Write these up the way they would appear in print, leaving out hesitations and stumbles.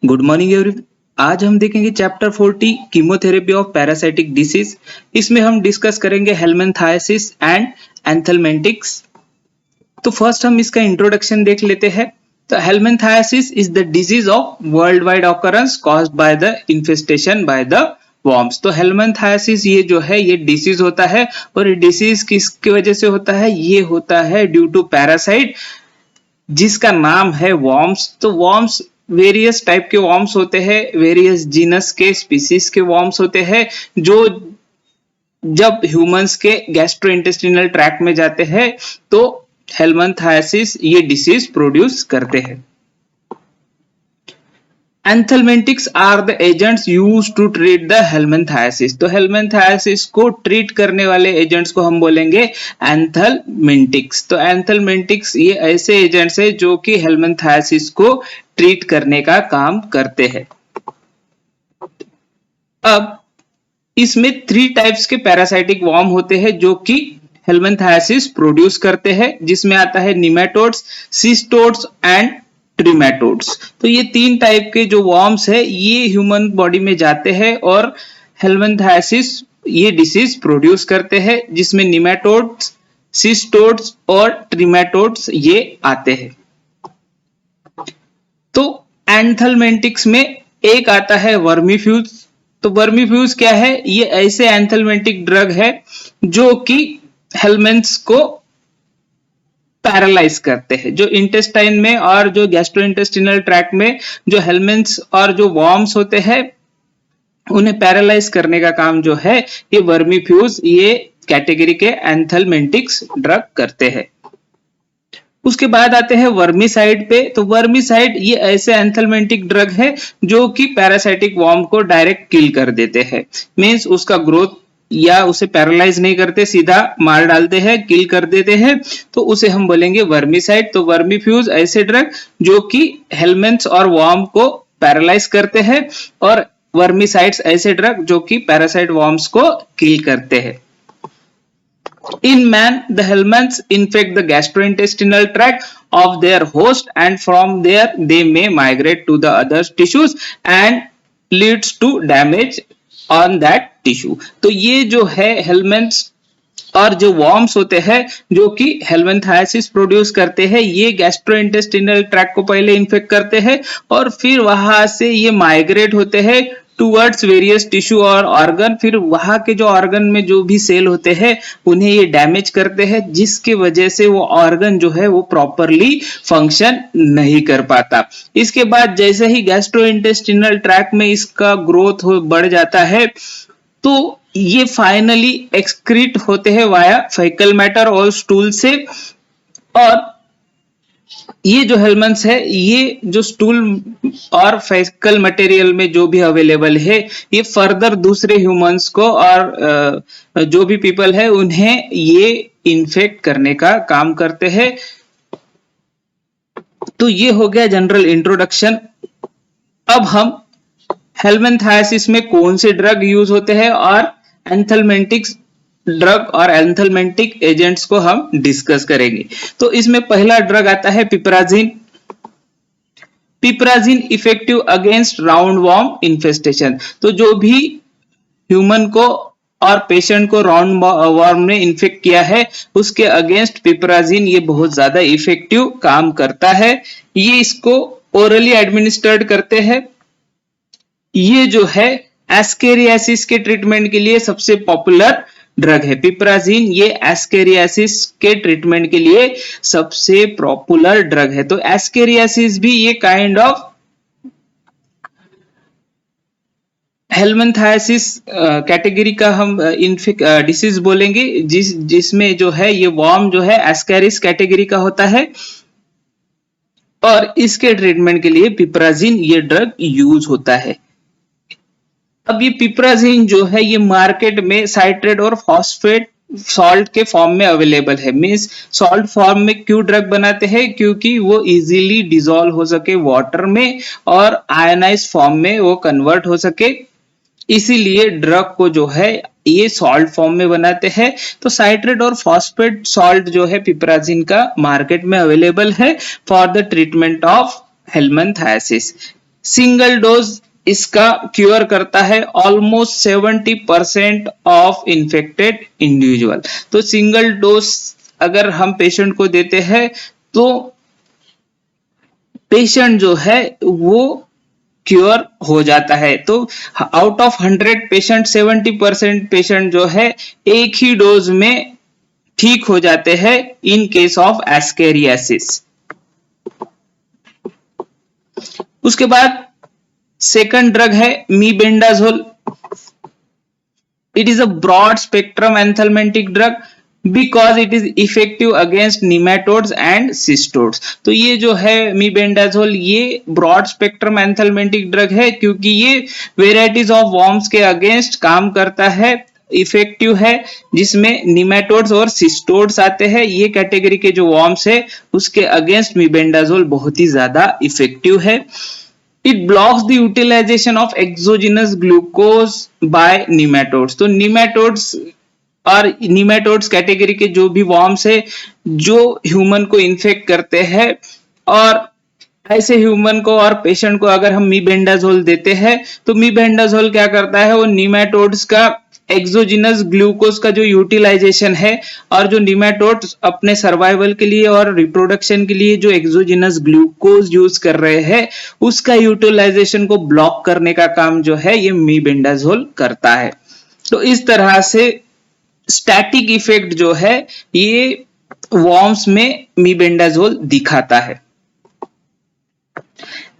Good morning everyone. आज हम देखेंगे chapter 40 chemotherapy of parasitic disease. इसमें हम डिस्कस करेंगे हेलमिंथाइसिस एंड एंथेलमेंटिक्स। तो फर्स्ट हम इसका इंट्रोडक्शन देख लेते हैं। तो helminthiasis is the disease of world wide occurrence caused by the infestation by the worms. तो हेलमिंथाइसिस ये जो है ये डिसीज होता है, और ये डिसीज किसकी वजह से होता है? ये होता है ड्यू टू पैरासाइट जिसका नाम है वॉर्म्स। तो वॉर्म्स वेरियस टाइप के वॉर्म्स होते हैं, वेरियस जीनस के स्पीसीज के वॉर्म्स होते हैं, जो जब ह्यूमंस के गैस्ट्रोइंटेस्टिनल ट्रैक्ट में जाते हैं तो हेलमिंथाइसिस ये डिसीज प्रोड्यूस करते हैं। Anthelmintics are the agents used to treat the helminthiasis. तो हेलमिंथाइसिस को ट्रीट करने वाले एजेंट्स को हम बोलेंगे एंथेलमेंटिक्स। तो एंथेलमेंटिक्स ये ऐसे एजेंट्स है जो कि हेलमिंथाइसिस को ट्रीट करने का काम करते हैं। अब इसमें 3 टाइप्स के पैरासाइटिक वॉर्म होते हैं जो कि हेलमिंथाइसिस प्रोड्यूस करते हैं, जिसमें आता है निमेटोड्स, सिस्टोड्स एंड ट्रिमेटोड्स। तो ये 3 टाइप के जो वॉर्म्स है ये ह्यूमन बॉडी में जाते हैं और हेलमिंथाइसिस ये डिसीज प्रोड्यूस करते हैं, जिसमें निमेटोड्स, सिस्टोड्स और ट्रिमेटोड्स ये आते हैं। तो एंथेलमेंटिक्स में एक आता है वर्मीफ्यूज। तो वर्मीफ्यूज क्या है? ये ऐसे एंथेलमेंटिक ड्रग है जो कि हेलमिंथ्स को पैरालाइज करते हैं। जो इंटेस्टाइन में और जो गैस्ट्रोइंटेस्टिनल ट्रैक्ट में जो हेलमिंथ्स और जो वॉर्म्स होते हैं उन्हें पैरालाइज करने का काम जो है ये वर्मीफ्यूज ये कैटेगरी के एंथेलमेंटिक्स ड्रग करते हैं। उसके बाद आते हैं वर्मीसाइड पे। तो वर्मीसाइड ये ऐसे एंथेलमेंटिक ड्रग है जो कि पैरासाइटिक वॉर्म को डायरेक्ट किल कर देते हैं। मींस उसका ग्रोथ या उसे पैरालाइज नहीं करते, सीधा मार डालते हैं, किल कर देते हैं, तो उसे हम बोलेंगे वर्मीसाइड। तो वर्मीफ्यूज ऐसे ड्रग जो कि हेलमिंथ्स और वॉर्म को पैरालाइज करते हैं, और वर्मीसाइड्स ऐसे ड्रग जो कि पैरासाइट वॉर्म्स को किल करते हैं। In man, the helminths infect the gastrointestinal tract of their host, and from there they may migrate to the other tissues and leads to damage on that tissue. तो ये जो है हेलमिंथ्स और जो वॉर्म्स होते हैं जो कि हेलमिंथाइसिस प्रोड्यूस करते हैं, ये गैस्ट्रोइंटेस्टिनल ट्रैक्ट को पहले इन्फेक्ट करते हैं और फिर वहां से ये माइग्रेट होते हैं टूवर्ड्स वेरियस टिश्यू और ऑर्गन। फिर वहां के जो ऑर्गन में जो भी सेल होते हैं उन्हें ये डैमेज करते हैं, जिसकी वजह से वो ऑर्गन जो है वो प्रॉपरली फंक्शन नहीं कर पाता। इसके बाद जैसे ही गैस्ट्रोइंटेस्टिनल ट्रैक्ट में इसका ग्रोथ बढ़ जाता है तो ये फाइनली एक्सक्रीट होते हैं वाया फेकल मैटर और स्टूल से, और ये जो हेलमिंथ्स है ये जो स्टूल और फेकल मटेरियल में जो भी अवेलेबल है ये फर्दर दूसरे ह्यूमंस को और जो भी पीपल है उन्हें ये इन्फेक्ट करने का काम करते हैं। तो ये हो गया जनरल इंट्रोडक्शन। अब हम हेलमिंथाइसिस में कौन से ड्रग यूज होते हैं और एंथेलमेंटिक्स ड्रग और एंथेलमेंटिक एजेंट्स को हम डिस्कस करेंगे। तो इसमें पहला ड्रग आता है पिपराजिन। पिपराजिन effective against round warm infestation. तो जो भी ह्यूमन को और पेशेंट को राउंड वॉर्म ने इन्फेक्ट किया है उसके अगेंस्ट पिपराजिन ये बहुत ज्यादा इफेक्टिव काम करता है। ये इसको ओरली एडमिनिस्टर्ड करते हैं। ये जो है एस्केरियासिस के ट्रीटमेंट के लिए सबसे पॉपुलर ड्रग है। पिपराजिन ये एस्केरियासिस के ट्रीटमेंट के लिए सबसे पॉपुलर ड्रग है। तो एस्केरियासिस भी ये काइंड ऑफ हेलमिंथाइसिस कैटेगरी का हम डिसीज बोलेंगे, जिसमें जो है ये वॉर्म जो है एस्केरिस कैटेगरी का होता है, और इसके ट्रीटमेंट के लिए पिपराजिन ये ड्रग यूज होता है। अब ये पिपराजिन जो है ये मार्केट में साइट्रेट और फॉस्फेट सॉल्ट के फॉर्म में अवेलेबल है। मींस सॉल्ट फॉर्म में क्यों ड्रग बनाते हैं? क्योंकि वो इजीली डिसॉल्व हो सके वाटर में और आयनाइज फॉर्म में वो कन्वर्ट हो सके, इसीलिए ड्रग को जो है ये सॉल्ट फॉर्म में बनाते हैं। तो साइट्रेट और फॉस्फेट सॉल्ट जो है पिपराजिन का मार्केट में अवेलेबल है for the treatment of helminthiasis. Single dose इसका क्योर करता है ऑलमोस्ट 70% ऑफ इन्फेक्टेड इंडिविजुअल। तो सिंगल डोज अगर हम पेशेंट को देते हैं तो पेशेंट जो है वो क्योर हो जाता है। तो आउट ऑफ 100 पेशेंट 70% पेशेंट जो है एक ही डोज में ठीक हो जाते हैं इन केस ऑफ एस्केरियासिस। उसके बाद सेकंड ड्रग है mebendazole. It is a broad spectrum anthelmintic drug because it is effective against nematodes and cestodes. तो ये जो है मीबेंडाजोल ये ब्रॉड स्पेक्ट्रम एंथेल्मेंटिक ड्रग है क्योंकि ये वेराइटीज ऑफ वॉर्म्स के अगेंस्ट काम करता है, इफेक्टिव है, जिसमें निमेटोड्स और सिस्टोड्स आते हैं। ये कैटेगरी के जो वॉर्म्स है उसके अगेंस्ट मीबेंडाजोल बहुत ही ज्यादा इफेक्टिव है। It blocks the utilization of exogenous glucose by nematodes। तो nematodes और nematodes कैटेगरी के जो भी वॉर्म्स है जो ह्यूमन को इन्फेक्ट करते हैं, और ऐसे ह्यूमन को और पेशेंट को अगर हम मीबेंडाजोल देते हैं तो मीबेंडाजोल क्या करता है, वो निमेटोड्स का एक्सोजिनस ग्लूकोज का जो यूटिलाइजेशन है और जो निमेटोड्स अपने सर्वाइवल के लिए और रिप्रोडक्शन के लिए जो एक्सोजिनस ग्लूकोज यूज कर रहे हैं उसका यूटिलाइजेशन को ब्लॉक करने का काम जो है ये मीबेंडाजोल करता है। तो इस तरह से स्टैटिक इफेक्ट जो है ये वॉर्म्स में मीबेंडाजोल दिखाता है।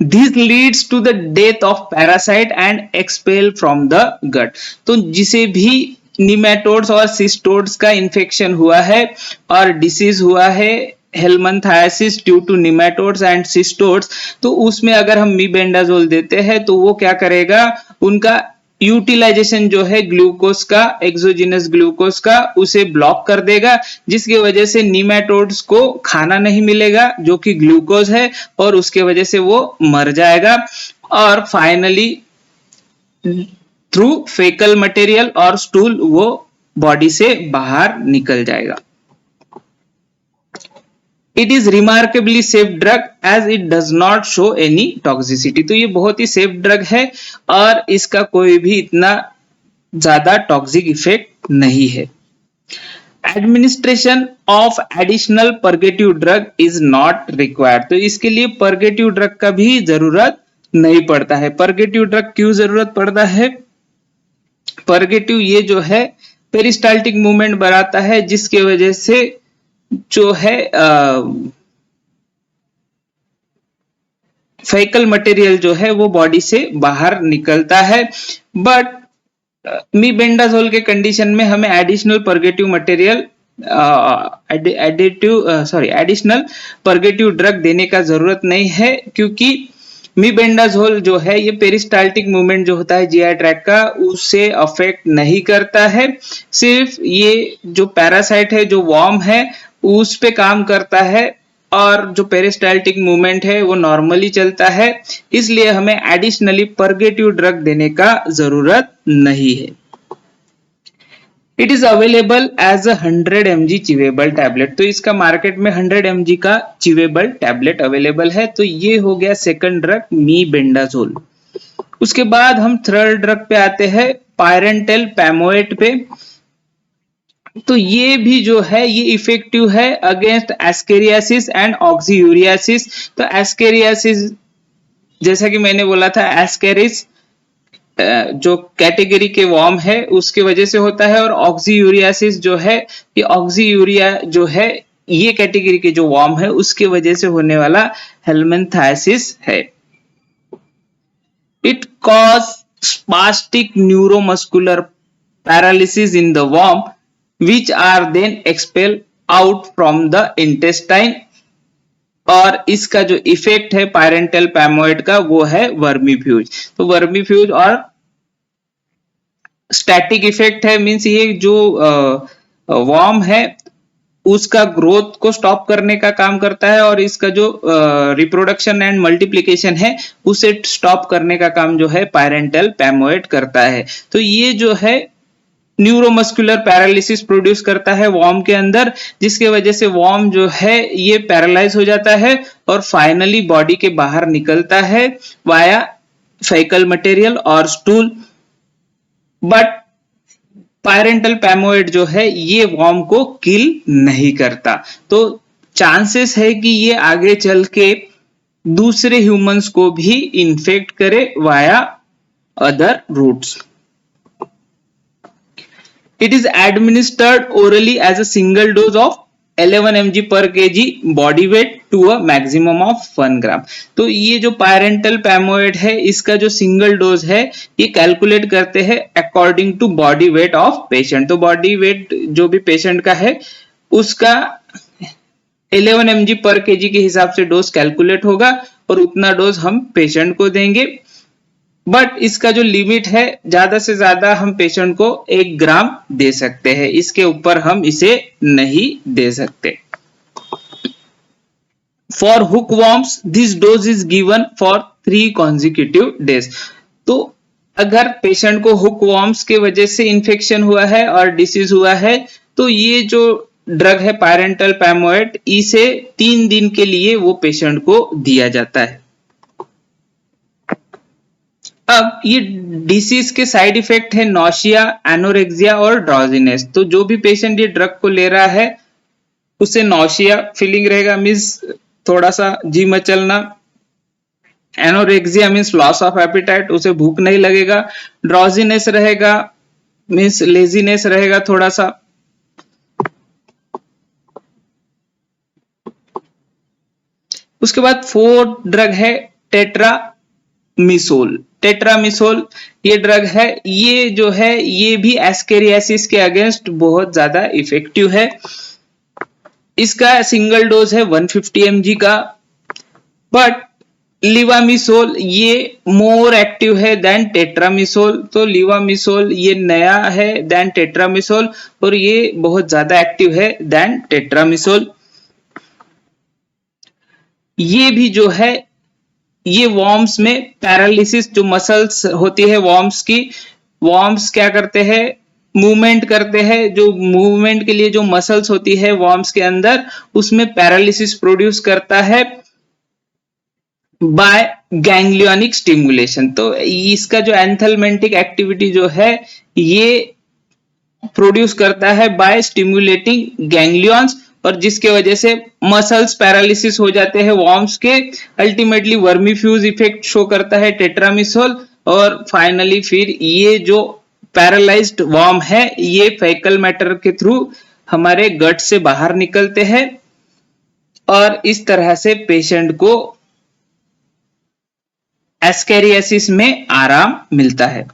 This leads to the death of parasite and expel from the gut। तो जिसे भी निमेटोड्स और सिस्टोड्स का इन्फेक्शन हुआ है और डिसीज हुआ है helminthiasis due to nematodes and cestodes, तो उसमें अगर हम मीबेंडाजोल देते हैं तो वो क्या करेगा, उनका यूटिलाइजेशन जो है ग्लूकोज का, एक्सोजिनस ग्लूकोज का, उसे ब्लॉक कर देगा, जिसकी वजह से निमेटोड्स को खाना नहीं मिलेगा जो कि ग्लूकोज है और उसके वजह से वो मर जाएगा और फाइनली थ्रू फेकल मटेरियल और स्टूल वो बॉडी से बाहर निकल जाएगा। It is remarkably safe drug as it does not show any toxicity. तो ये बहुत ही सेफ ड्रग है और इसका कोई भी इतना ज्यादा टॉक्सिक इफेक्ट नहीं है। Administration of additional purgative drug is not required. तो इसके लिए परगेटिव ड्रग का भी जरूरत नहीं पड़ता है। परगेटिव ड्रग क्यों जरूरत पड़ता है, परगेटिव ये जो है पेरिस्टाल्टिक मूवमेंट बढ़ाता है जिसकी वजह से जो है फेकल मटेरियल जो है वो बॉडी से बाहर निकलता है। बट मीबेंडाजोल के कंडीशन में हमें additional purgative material additional purgative drug देने का जरूरत नहीं है क्योंकि मीबेंडाजोल जो है ये पेरिस्टाल्टिक मूवमेंट जो होता है जीआई ट्रैक्ट का उससे अफेक्ट नहीं करता है। सिर्फ ये जो पैरासाइट है, जो वॉर्म है, उस पे काम करता है और जो पेरिस्टाल्टिक मूवमेंट है वो नॉर्मली चलता है, इसलिए हमें एडिशनली परगेटिव ड्रग देने का जरूरत नहीं है। It is available as a 100 mg chewable tablet. तो इसका मार्केट में 100 mg का चिवेबल टैबलेट अवेलेबल है। तो ये हो गया सेकंड ड्रग मीबेंडाजोल। उसके बाद हम थर्ड ड्रग पे आते हैं पायरेंटेल पैमोएट पे। तो ये भी जो है ये इफेक्टिव है अगेंस्ट एस्केरियासिस एंड ऑक्सीयूरियासिस। तो एस्केरियासिस जैसा कि मैंने बोला था, एस्केरिस जो कैटेगरी के वॉर्म है उसके वजह से होता है और ऑक्सीयूरियासिस जो है ये ऑक्सीयूरिया जो है ये कैटेगरी के जो वॉर्म है उसके वजह से होने वाला हेलमिंथाइसिस है। It cause spastic neuromuscular paralysis in the worm which are then expelled out from the intestine। और इसका जो इफेक्ट है पायरेंटल पैमोएट का वो है वर्मीफ्यूज। तो वर्मीफ्यूज और स्टैटिक इफेक्ट है, मींस ये जो वॉर्म है उसका ग्रोथ को स्टॉप करने का काम करता है और इसका जो रिप्रोडक्शन एंड मल्टीप्लिकेशन है उसे स्टॉप करने का काम जो है पायरेंटल पैमोएट करता है। तो ये जो है न्यूरोमस्कुलर पैरालिसिस प्रोड्यूस करता है वॉर्म के अंदर, जिसके वजह से वॉर्म जो है ये पैरालाइज हो जाता है और फाइनली बॉडी के बाहर निकलता है वाया फेकल मटेरियल और स्टूल। बट पैरेंटल पैमोएड जो है ये वॉर्म को किल नहीं करता, तो चांसेस है कि ये आगे चल के दूसरे ह्यूमंस को भी इन्फेक्ट करे via other routes. It is administered orally as a single dose of 11 mg per kg body weight to a maximum of 1 gram। तो ये जो पैरेंटल पैमोएड है इसका जो सिंगल डोज है ये कैलकुलेट करते हैं according to body weight of patient. तो बॉडी वेट जो भी पेशेंट का है उसका 11 mg पर केजी के हिसाब से डोज कैलकुलेट होगा और उतना डोज हम पेशेंट को देंगे। बट इसका जो लिमिट है ज्यादा से ज्यादा हम पेशेंट को 1 ग्राम दे सकते हैं, इसके ऊपर हम इसे नहीं दे सकते। For hook worms this dose is given for 3 consecutive days। तो अगर पेशेंट को हुक वॉर्म्स के वजह से इन्फेक्शन हुआ है और डिसीज हुआ है तो ये जो ड्रग है पैरेंटल पैमोएड इसे 3 दिन के लिए वो पेशेंट को दिया जाता है। अब ये डिसीज के साइड इफेक्ट है नॉशिया, एनोरेक्सिया और ड्राउजीनेस। तो जो भी पेशेंट ये ड्रग को ले रहा है उसे नॉशिया फीलिंग रहेगा, मीन्स थोड़ा सा जी मचलना। Anorexia means loss of appetite, उसे भूख नहीं लगेगा। ड्राउजीनेस रहेगा मीन्स लेजीनेस रहेगा थोड़ा सा। उसके बाद 4th ड्रग है टेट्रामिसोल। टेट्रामिसोल ये ड्रग है, ये जो है ये भी एस्केरियासिस के अगेंस्ट बहुत ज्यादा इफेक्टिव है। इसका सिंगल डोज है 150 mg का। बट लिवामिसोल ये मोर एक्टिव है देन टेट्रामिसोल। तो लिवामिसोल ये नया है देन टेट्रामिसोल और ये बहुत ज्यादा एक्टिव है देन टेट्रामिसोल। ये भी जो है ये वॉर्म्स में पैरालिसिस जो मसल्स होती है वॉर्म्स की, वॉर्म्स क्या करते हैं मूवमेंट करते हैं, जो मूवमेंट के लिए जो मसल्स होती है वॉर्म्स के अंदर उसमें पैरालिसिस प्रोड्यूस करता है बाय गैंग्लियोनिक स्टिमुलेशन। तो इसका जो एंथलमेंटिक एक्टिविटी जो है ये प्रोड्यूस करता है बाय स्टिमुलेटिंग गैंग्लियंस और जिसके वजह से मसल्स पैरालिसिस हो जाते हैं वॉर्म्स के। अल्टीमेटली वर्मीफ्यूज इफेक्ट शो करता है टेट्रामिसोल और फाइनली फिर ये जो पैरालाइज्ड वॉर्म है ये फेकल मैटर के थ्रू हमारे गट से बाहर निकलते हैं और इस तरह से पेशेंट को एस्केरियासिस में आराम मिलता है।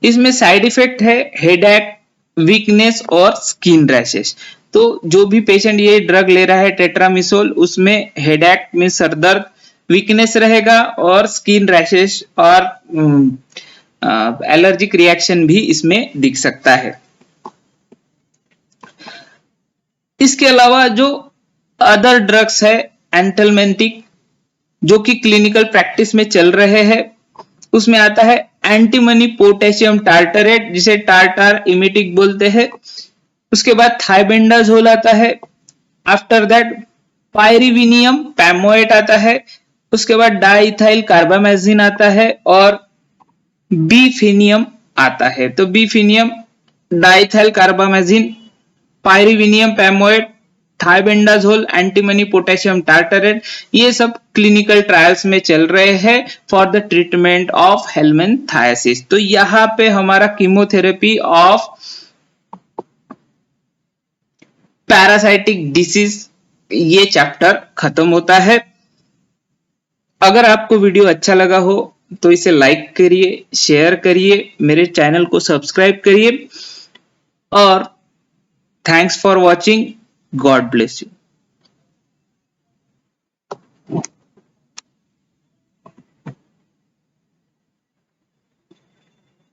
इसमें साइड इफेक्ट है हेडेक, वीकनेस और स्किन रैशेस। तो जो भी पेशेंट ये ड्रग ले रहा है टेट्रामिसोल उसमें हेडेक में सरदर्द, वीकनेस रहेगा और स्किन रैशेस और एलर्जिक रिएक्शन भी इसमें दिख सकता है। इसके अलावा जो अदर ड्रग्स है एंटलमेंटिक जो कि क्लिनिकल प्रैक्टिस में चल रहे हैं उसमें आता है एंटीमनी पोटेशियम टार्टरेट जिसे टार्टार इमेटिक बोलते हैं। उसके बाद थाइबेंडाजोल आता है। आफ्टर दैट पायरिविनियम पैमोएट आता है। उसके बाद डाइथाइल कार्बामेजिन आता है और बीफिनियम आता है। तो bephenium, diethylcarbamazine, pyrvinium pamoate, thiabendazole, antimony potassium tartrate ये सब क्लिनिकल ट्रायल्स में चल रहे हैं for the treatment of helminthiasis. तो यहाँ पे हमारा कीमोथेरेपी ऑफ पैरासाइटिक डिसीज ये चैप्टर खत्म होता है। अगर आपको वीडियो अच्छा लगा हो तो इसे लाइक करिए, शेयर करिए, मेरे चैनल को सब्सक्राइब करिए और thanks for watching. God bless you.